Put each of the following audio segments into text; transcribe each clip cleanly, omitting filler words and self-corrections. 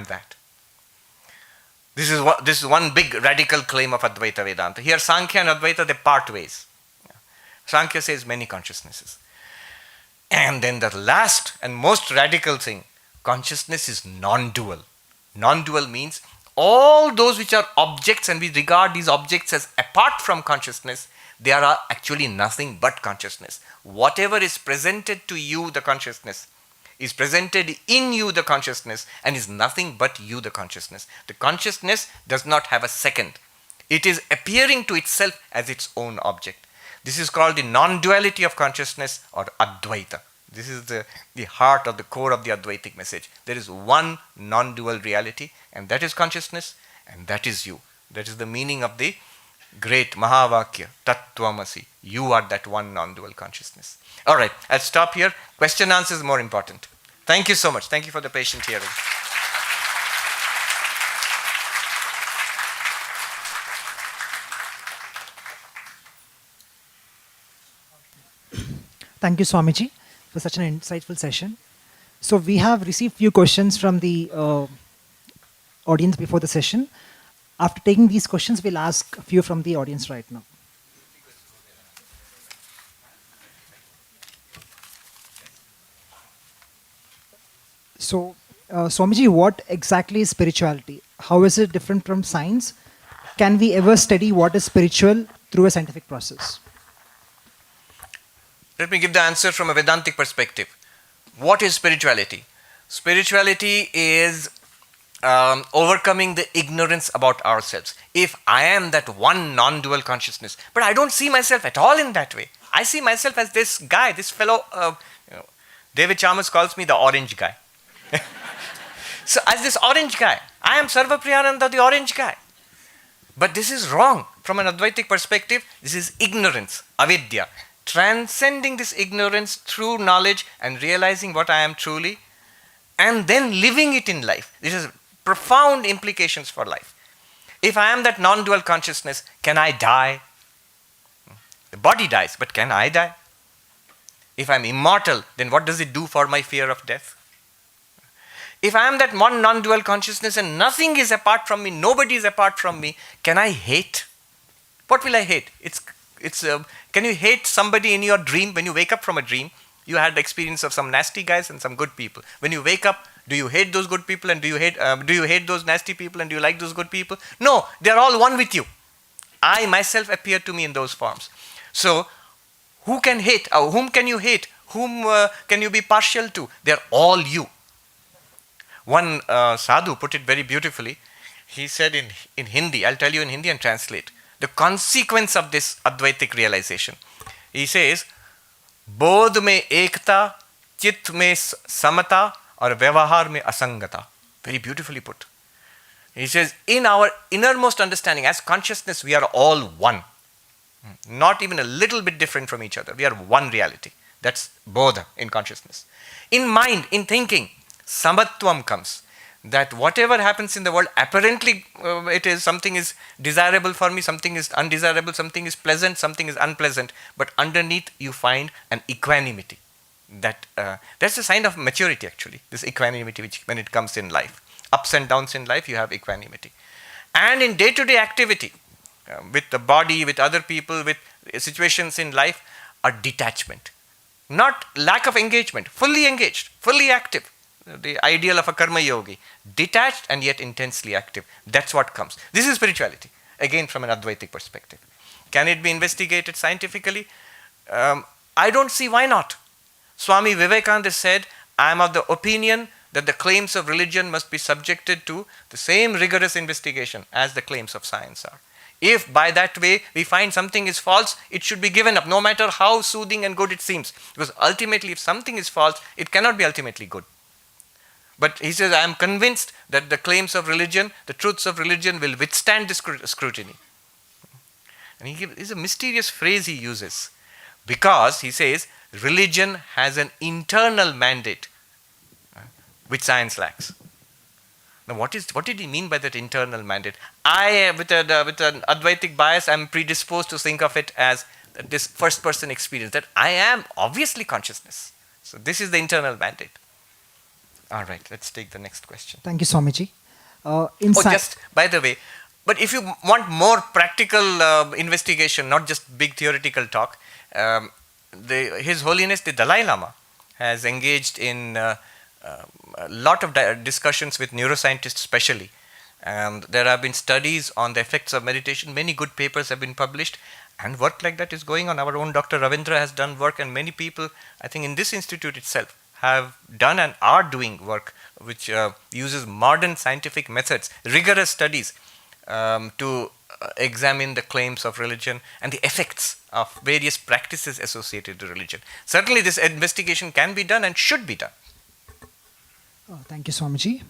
that. This is one big radical claim of Advaita Vedanta. Here Sankhya and Advaita, they part ways. Sankhya says many consciousnesses. And then the last and most radical thing, consciousness is non-dual. Non-dual means all those which are objects, and we regard these objects as apart from consciousness, they are actually nothing but consciousness. Whatever is presented to you, the consciousness, is presented in you, the consciousness, and is nothing but you, the consciousness. The consciousness does not have a second. It is appearing to itself as its own object. This is called the non-duality of consciousness, or Advaita. This is the heart of the core of the Advaitic message. There is one non-dual reality, and that is consciousness, and that is you. That is the meaning of the great Mahavakya, Tattvamasi. You are that one non-dual consciousness. All right, I'll stop here. Question answer is more important. Thank you so much. Thank you for the patient hearing. Thank you, Swamiji, for such an insightful session. So we have received few questions from the audience before the session. After taking these questions, we'll ask a few from the audience right now. So, Swamiji, what exactly is spirituality? How is it different from science? Can we ever study what is spiritual through a scientific process? Let me give the answer from a Vedantic perspective. What is spirituality? Spirituality is overcoming the ignorance about ourselves. If I am that one non-dual consciousness, but I don't see myself at all in that way. I see myself as this guy, this fellow, David Chalmers calls me the orange guy. So as this orange guy, I am Sarvapriyananda, the orange guy. But this is wrong. From an Advaitic perspective, this is ignorance, avidya. Transcending this ignorance through knowledge and realizing what I am truly, and then living it in life. This has profound implications for life. If I am that non-dual consciousness, can I die? The body dies, but can I die? If I am immortal, then what does it do for my fear of death? If I am that one non-dual consciousness and nothing is apart from me, nobody is apart from me, can I hate? What will I hate? Can you hate somebody in your dream? When you wake up from a dream, you had the experience of some nasty guys and some good people. When you wake up, do you hate those good people and do you hate those nasty people and do you like those good people? No, they are all one with you. I myself appear to me in those forms. So, who can hate? Whom can you hate? Whom can you be partial to? They are all you. One sadhu put it very beautifully. He said in Hindi, I'll tell you in Hindi and translate, the consequence of this Advaitic realization. He says, Bodh mein ekta, chit mein samata, or vyavahar mein asangata. Very beautifully put. He says, in our innermost understanding, as consciousness, we are all one. Not even a little bit different from each other. We are one reality. That's bodha in consciousness. In mind, in thinking, samatvam comes. That whatever happens in the world, apparently something is desirable for me, something is undesirable, something is pleasant, something is unpleasant. But underneath you find an equanimity. That's a sign of maturity actually, this equanimity which when it comes in life. Ups and downs in life, you have equanimity. And in day-to-day activity, with the body, with other people, with situations in life, a detachment. Not lack of engagement, fully engaged, fully active. The ideal of a karma yogi, detached and yet intensely active. That's what comes. This is spirituality, again from an Advaitic perspective. Can it be investigated scientifically? I don't see why not. Swami Vivekananda said, I am of the opinion that the claims of religion must be subjected to the same rigorous investigation as the claims of science are. If by that way we find something is false, it should be given up, no matter how soothing and good it seems. Because ultimately, if something is false, it cannot be ultimately good. But he says, I am convinced that the claims of religion, the truths of religion will withstand this scrutiny. And it's a mysterious phrase he uses. Because, he says, religion has an internal mandate which science lacks. Now, what did he mean by that internal mandate? With an Advaitic bias, I am predisposed to think of it as this first-person experience, that I am obviously consciousness. So this is the internal mandate. All right, let's take the next question. Thank you, Swamiji. Oh, Inside. just by the way, but if you want more practical investigation, not just big theoretical talk, His Holiness the Dalai Lama has engaged in a lot of discussions with neuroscientists, especially. And there have been studies on the effects of meditation. Many good papers have been published, and work like that is going on. Our own Dr. Ravindra has done work, and many people, I think, in this institute itself, have done and are doing work which uses modern scientific methods, rigorous studies to examine the claims of religion and the effects of various practices associated with religion. Certainly, this investigation can be done and should be done. Thank you, Swamiji.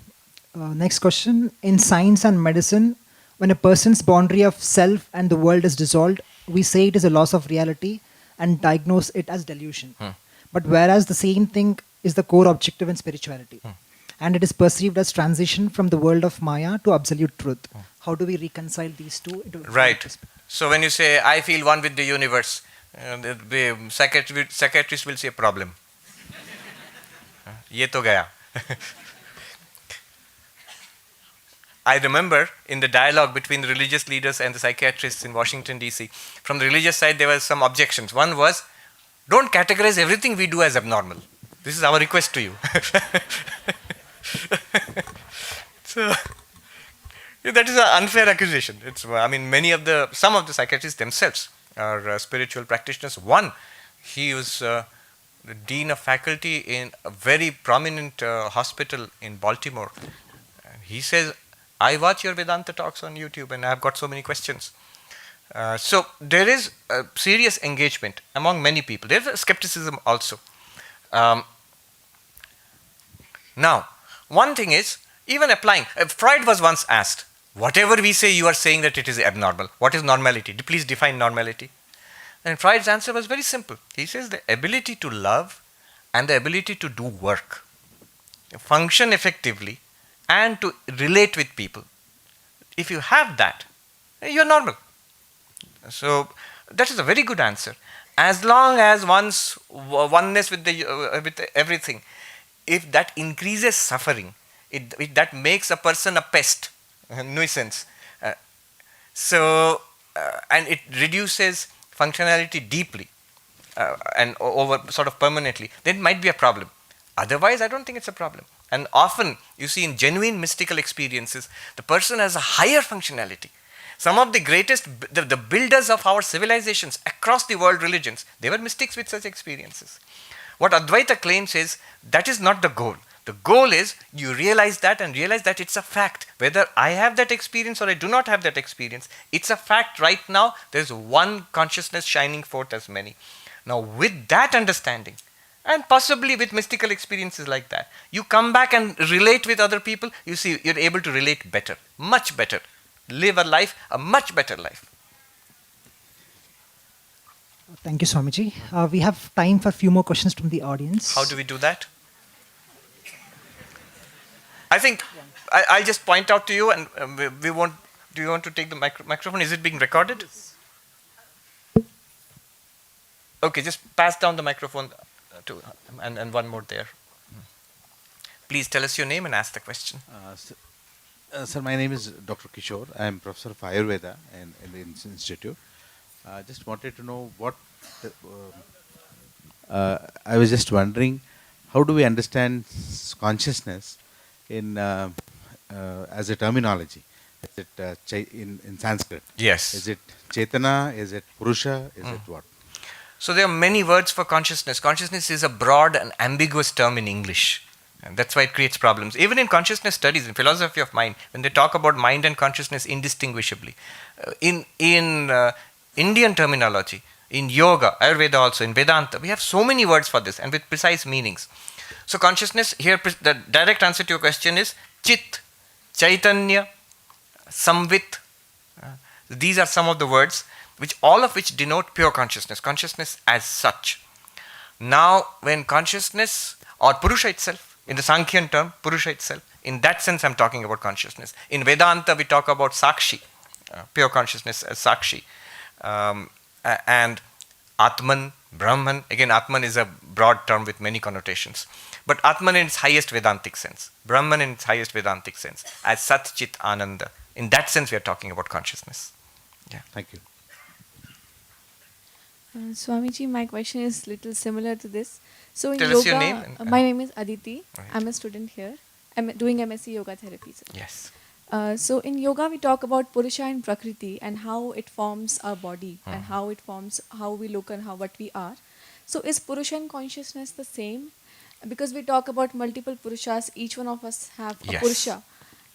Next question. In science and medicine, when a person's boundary of self and the world is dissolved, we say it is a loss of reality and diagnose it as delusion. But whereas the same thing is the core objective in spirituality, and it is perceived as transition from the world of Maya to absolute truth. How do we reconcile these two? Right. So when you say, I feel one with the universe, the psychiatrist will say, problem. Ye to gaya. I remember in the dialogue between the religious leaders and the psychiatrists in Washington, D.C., from the religious side, there were some objections. One was, don't categorize everything we do as abnormal. This is our request to you. So, that is an unfair accusation. Some of the psychiatrists themselves are spiritual practitioners. One, he was the dean of faculty in a very prominent hospital in Baltimore. He says, I watch your Vedanta talks on YouTube and I've got so many questions. So there is a serious engagement among many people. There's a skepticism also. Now, one thing is, even applying, Freud was once asked, whatever we say, you are saying that it is abnormal. What is normality? Please define normality. And Freud's answer was very simple. He says the ability to love and the ability to do work, function effectively, and to relate with people. If you have that, you're normal. So that is a very good answer. As long as one's oneness with everything, if that increases suffering, that makes a person a pest, a nuisance. And it reduces functionality deeply and over sort of permanently, then it might be a problem. Otherwise, I don't think it's a problem. And often, you see in genuine mystical experiences, the person has a higher functionality. Some of the greatest, the builders of our civilizations across the world religions, they were mystics with such experiences. What Advaita claims is, that is not the goal. The goal is, you realize that and realize that it's a fact. Whether I have that experience or I do not have that experience, it's a fact right now. There's one consciousness shining forth as many. Now, with that understanding, and possibly with mystical experiences like that, you come back and relate with other people, you see, you're able to relate better, much better. Live a much better life. Thank you, Swamiji. We have time for a few more questions from the audience. How do we do that? I think I'll just point out to you, and we won't. Do you want to take the microphone? Is it being recorded? Yes. Okay, just pass down the microphone and one more there. Please tell us your name and ask the question. Sir, my name is Dr. Kishore. I am professor of Ayurveda in the institute. Just wanted to know I was just wondering, how do we understand consciousness in as a terminology? Is it in Sanskrit? Yes. Is it Chetana? Is it Purusha? Is it what? So there are many words for consciousness. Consciousness is a broad and ambiguous term in English. And that's why it creates problems. Even in consciousness studies, in philosophy of mind, when they talk about mind and consciousness indistinguishably, in Indian terminology, in yoga, Ayurveda also, in Vedanta, we have so many words for this and with precise meanings. So consciousness, here the direct answer to your question is Chit, Chaitanya, Samvit. These are some of the words all of which denote pure consciousness, consciousness as such. Now, when consciousness, or Purusha itself, in the Sankhyan term, Purusha itself, in that sense I'm talking about consciousness. In Vedanta we talk about Sakshi, pure consciousness as Sakshi, and Atman, Brahman, again, Atman is a broad term with many connotations. But Atman in its highest Vedantic sense, Brahman in its highest Vedantic sense, as Sat Chit Ananda. In that sense, we are talking about consciousness. Yeah. Thank you. Swamiji, my question is little similar to this. So in Tell yoga, us your name my name is Aditi. Right. I'm a student here. I'm doing MSc Yoga Therapy. Sir. Yes. So in yoga, we talk about Purusha and Prakriti and how it forms our body and how it forms how we look and how what we are. So is Purusha and consciousness the same? Because we talk about multiple Purushas, each one of us have a Yes. Purusha.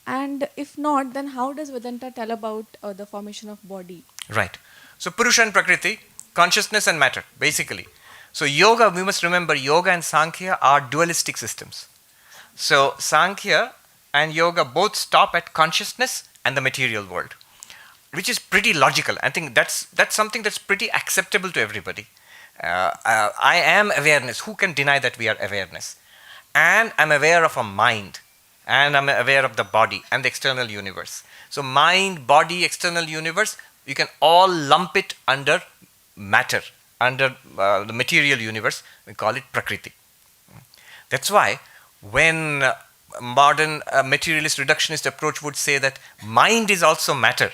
And if not, then how does Vedanta tell about the formation of body? Right. So Purusha and Prakriti, consciousness and matter, basically. So yoga, we must remember, yoga and Sankhya are dualistic systems. So Sankhya and yoga both stop at consciousness and the material world, which is pretty logical. I think that's something that's pretty acceptable to everybody. I am awareness. Who can deny that we are awareness? And I'm aware of a mind, and I'm aware of the body and the external universe. So mind, body, external universe, you can all lump it under matter, under the material universe. We call it Prakriti. That's why when modern materialist reductionist approach would say that mind is also matter,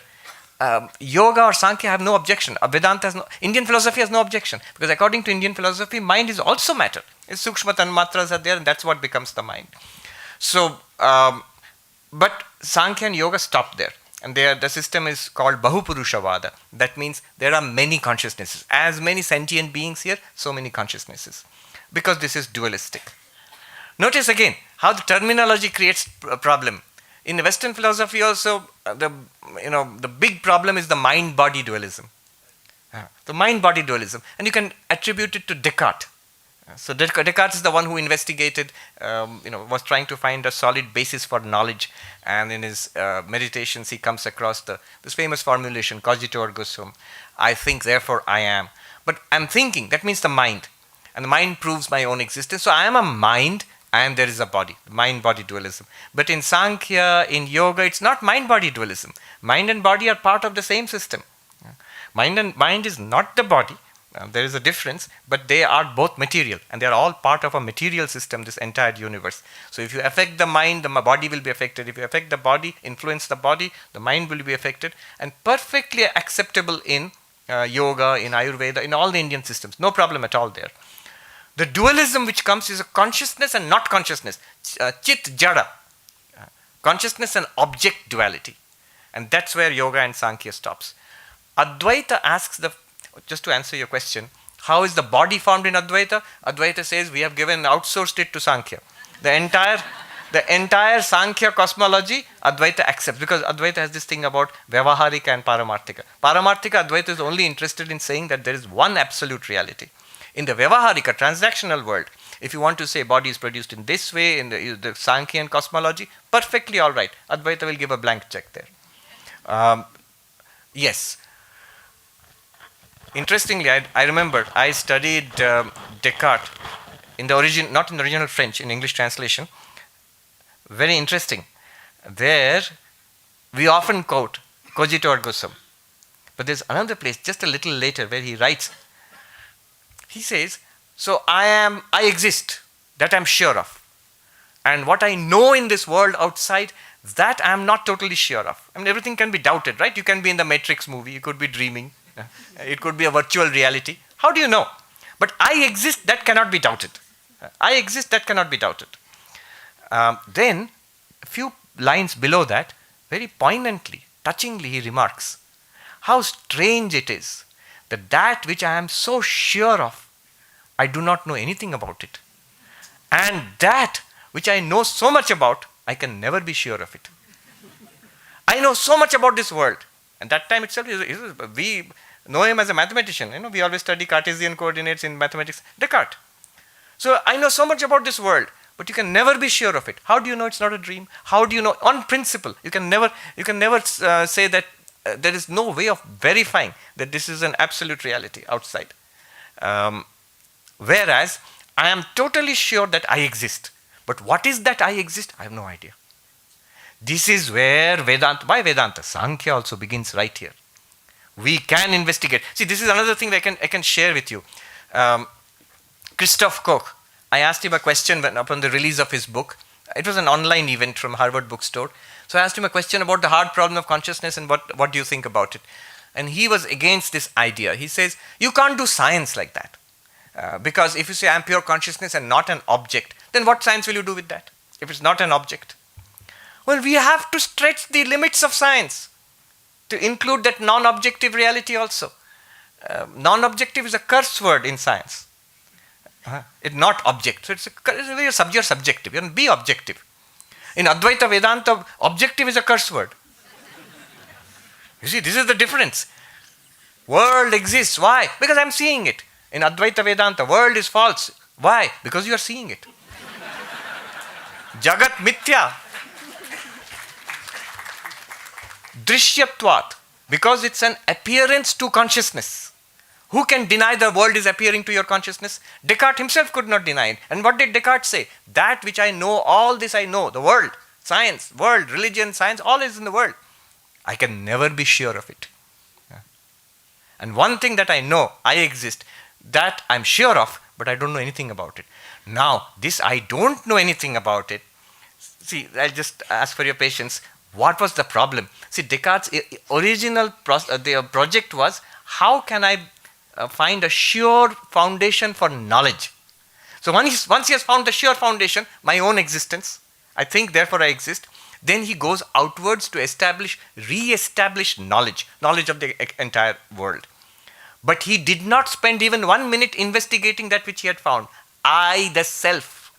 yoga or Sankhya have no objection. Vedanta has no, Indian philosophy has no objection, because according to Indian philosophy, mind is also matter. Its sukshma tanmatras are there, and that's what becomes the mind. So, but Sankhya and yoga stop there, and the system is called Bahupurushavada. That means there are many consciousnesses. As many sentient beings here, so many consciousnesses, because this is dualistic. Notice again how the terminology creates a problem. In Western philosophy also, the big problem is the mind-body dualism. The mind-body dualism. And you can attribute it to Descartes. So Descartes is the one who investigated, was trying to find a solid basis for knowledge. And in his meditations, he comes across this famous formulation, cogito ergo sum. I think, therefore I am. But I'm thinking, that means the mind. And the mind proves my own existence. So I am a mind, and there is a body, mind-body dualism. But in Sankhya, in yoga, it's not mind-body dualism. Mind and body are part of the same system. Mind is not the body. There is a difference, but they are both material, and they are all part of a material system, this entire universe. So if you affect the mind, the body will be affected. If you affect the body, influence the body, the mind will be affected, and perfectly acceptable in yoga, in Ayurveda, in all the Indian systems. No problem at all there. The dualism which comes is a consciousness and not consciousness. Chit jada. Consciousness and object duality. And that's where yoga and Sankhya stops. Advaita asks just to answer your question, how is the body formed in Advaita? Advaita says we have outsourced it to Sankhya. The entire Sankhya cosmology, Advaita accepts, because Advaita has this thing about Vyavaharika and Paramarthika. Paramarthika, Advaita is only interested in saying that there is one absolute reality. In the Vyavaharika, transactional world, if you want to say body is produced in this way, in the Sankhyan cosmology, perfectly all right. Advaita will give a blank check there. Yes. Interestingly, I remember I studied Descartes not in the original French, in English translation. Very interesting. There, we often quote cogito ergo sum. But there's another place just a little later where he writes, he says, so I exist, that I'm sure of. And what I know in this world outside, that I'm not totally sure of. I mean, everything can be doubted, right? You can be in the Matrix movie, you could be dreaming, it could be a virtual reality. How do you know? But I exist, that cannot be doubted. I exist, that cannot be doubted. Then, a few lines below that, very poignantly, touchingly, he remarks, how strange it is that which I am so sure of, I do not know anything about it. And that which I know so much about, I can never be sure of it. I know so much about this world. And that time itself, we know him as a mathematician. We always study Cartesian coordinates in mathematics. Descartes. So I know so much about this world, but you can never be sure of it. How do you know it's not a dream? How do you know? On principle, you can never say that there is no way of verifying that this is an absolute reality outside. Whereas I am totally sure that I exist. But what is that I exist? I have no idea. This is where Vedanta, why Vedanta? Sankhya also begins right here. We can investigate. See, this is another thing that I can share with you. Christoph Koch, I asked him a question upon the release of his book. It was an online event from Harvard Bookstore. So I asked him a question about the hard problem of consciousness and what do you think about it? And he was against this idea. He says, you can't do science like that. Because if you say I'm pure consciousness and not an object, then what science will you do with that if it's not an object? Well, we have to stretch the limits of science to include that non-objective reality also. Non-objective is a curse word in science. It's not object. So you're subjective. You can be objective. In Advaita Vedanta, objective is a curse word. You see, this is the difference. World exists. Why? Because I'm seeing it. In Advaita Vedanta, world is false. Why? Because you are seeing it. Jagat mithya. Drishyatvat. Because it's an appearance to consciousness. Who can deny the world is appearing to your consciousness? Descartes himself could not deny it. And what did Descartes say? That which I know, all this I know, the world, science, world, religion, science, all is in the world. I can never be sure of it. And one thing that I know, I exist, that I'm sure of, but I don't know anything about it. Now, this I don't know anything about it. See, I'll just ask for your patience. What was the problem? See, Descartes' original project was, how can I find a sure foundation for knowledge? So once he has found the sure foundation, my own existence, I think, therefore I exist, then he goes outwards to re-establish knowledge of the entire world. But he did not spend even 1 minute investigating that which he had found. I, the self,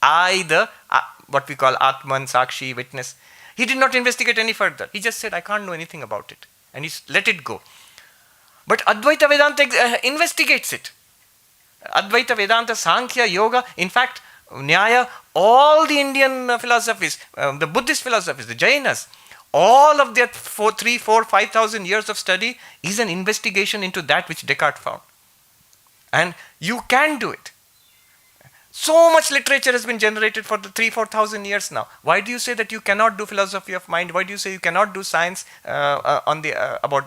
I, the what we call Atman, Sakshi, witness. He did not investigate any further. He just said, I can't know anything about it. And he let it go. But Advaita Vedanta investigates it. Advaita Vedanta, Sankhya, Yoga, in fact, Nyaya, all the Indian philosophies, the Buddhist philosophies, the Jainas, all of their 3,000, 4,000, 5,000 years of study is an investigation into that which Descartes found. And you can do it. So much literature has been generated for the 3,000, 4,000 years now. Why do you say that you cannot do philosophy of mind? Why do you say you cannot do science about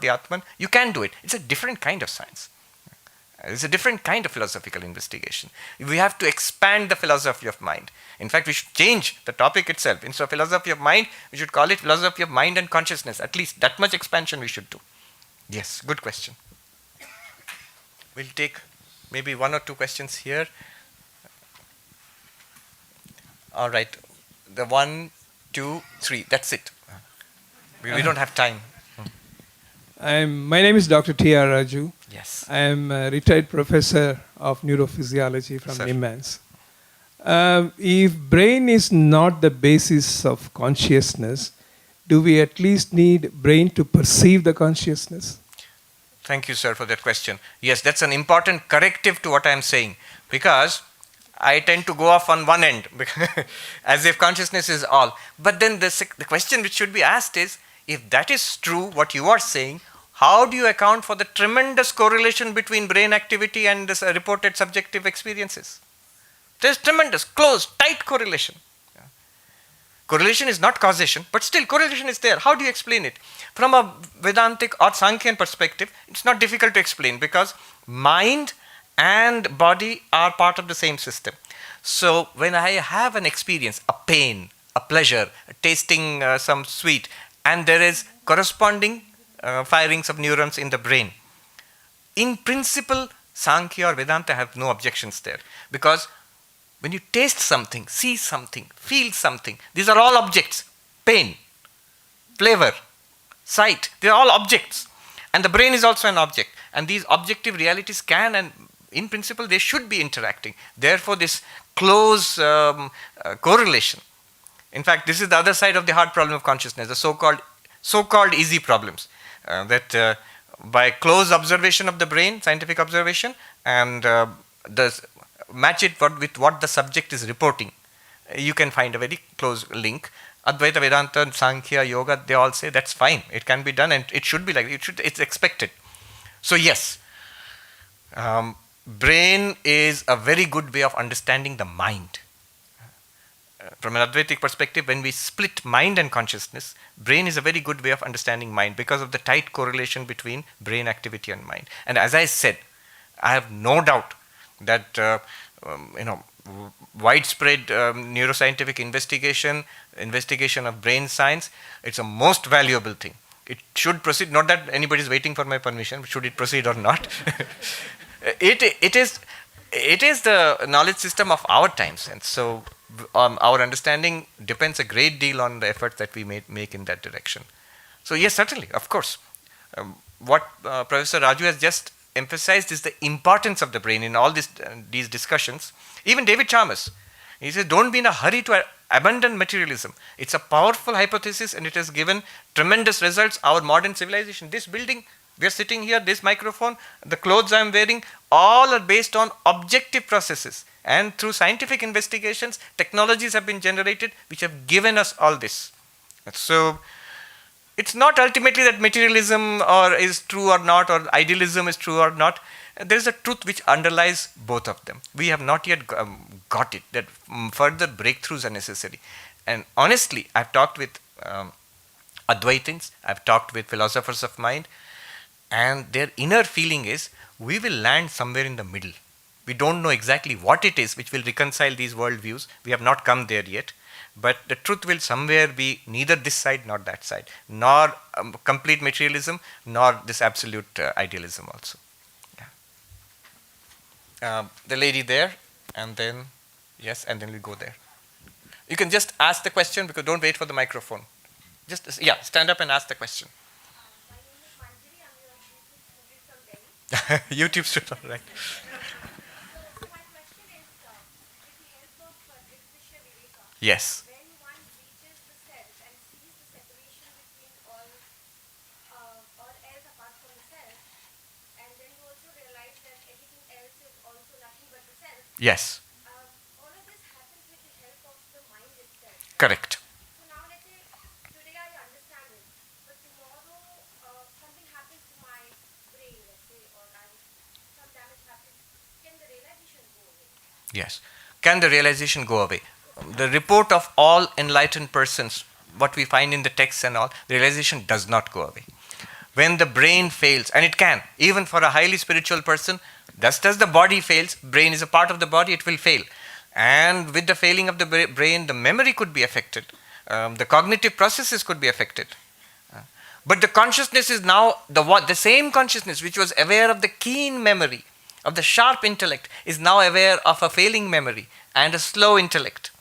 the Atman? You can do it. It's a different kind of science. It's a different kind of philosophical investigation. We have to expand the philosophy of mind. In fact, we should change the topic itself. Instead of philosophy of mind, we should call it philosophy of mind and consciousness. At least that much expansion we should do. Yes, good question. We'll take maybe 1 or 2 questions here. All right. The 1, 2, 3. That's it. We don't have time. My name is Dr. T.R. Raju. Yes. I am a retired professor of neurophysiology from NIMHANS. If brain is not the basis of consciousness, do we at least need brain to perceive the consciousness? Thank you, sir, for that question. Yes, that's an important corrective to what I am saying, because I tend to go off on one end as if consciousness is all. But then the question which should be asked is, if that is true, what you are saying, how do you account for the tremendous correlation between brain activity and this reported subjective experiences? There's tremendous, close, tight correlation. Correlation is not causation, but still correlation is there. How do you explain it? From a Vedantic or Sankhyan perspective, it's not difficult to explain, because mind and body are part of the same system. So when I have an experience, a pain, a pleasure, tasting some sweet, and there is corresponding firings of neurons in the brain, in principle, Sankhya or Vedanta have no objections there. Because when you taste something, see something, feel something, these are all objects. Pain, flavor, sight, they are all objects. And the brain is also an object. And these objective realities can, and in principle, they should be interacting. Therefore, this close correlation. In fact, this is the other side of the hard problem of consciousness, the so-called easy problems. That by close observation of the brain, scientific observation, and match it with what the subject is reporting, you can find a very close link. Advaita Vedanta, Sankhya, Yoga, they all say that's fine. It can be done, and it should be like it's expected. So yes, brain is a very good way of understanding the mind. From an Advaitic perspective, when we split mind and consciousness, brain is a very good way of understanding mind because of the tight correlation between brain activity and mind. And as I said, I have no doubt that widespread neuroscientific investigation of brain science. It's a most valuable thing. It should proceed. Not that anybody is waiting for my permission. Should it proceed or not? It is the knowledge system of our times, and so our understanding depends a great deal on the efforts that we make in that direction. So yes, certainly, of course. What Professor Raju has just emphasized is the importance of the brain in all these discussions. Even David Chalmers, he says, don't be in a hurry to abandon materialism. It's a powerful hypothesis and it has given tremendous results. Our modern civilization, this building, we are sitting here, this microphone, the clothes I am wearing, all are based on objective processes. And through scientific investigations, technologies have been generated which have given us all this. So it's not ultimately that materialism is true or not, or idealism is true or not. There is a truth which underlies both of them. We have not yet got it, that further breakthroughs are necessary. And honestly, I've talked with Advaitins, I've talked with philosophers of mind, and their inner feeling is we will land somewhere in the middle. We don't know exactly what it is which will reconcile these worldviews. We have not come there yet. But the truth will somewhere be neither this side nor that side, nor complete materialism, nor this absolute idealism also. Yeah. The lady there, and then, yes, and then we'll go there. You can just ask the question, because don't wait for the microphone. Just, stand up and ask the question. My name is Manjari. I'm a YouTube student from Delhi. YouTube student, right. So my question is, with the help of Viveka, Yes. when one reaches the self and sees the separation between all else apart from the self, and then you also realize that everything else is also nothing but the self, Yes. all of this happens with the help of the mind itself. Correct. So now let's say today I understand it, but tomorrow something happens to my brain, let's say, or some damage happens. Can the realization go away? Yes. Can the realization go away? The report of all enlightened persons, what we find in the texts and all, the realization does not go away. When the brain fails, and it can, even for a highly spiritual person, just as the body fails, brain is a part of the body, it will fail. And with the failing of the brain, the memory could be affected. The cognitive processes could be affected. But the consciousness is now, the same consciousness which was aware of the keen memory, of the sharp intellect, is now aware of a failing memory and a slow intellect.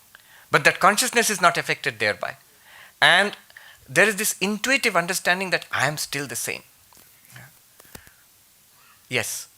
But that consciousness is not affected thereby. And there is this intuitive understanding that I am still the same. Yes.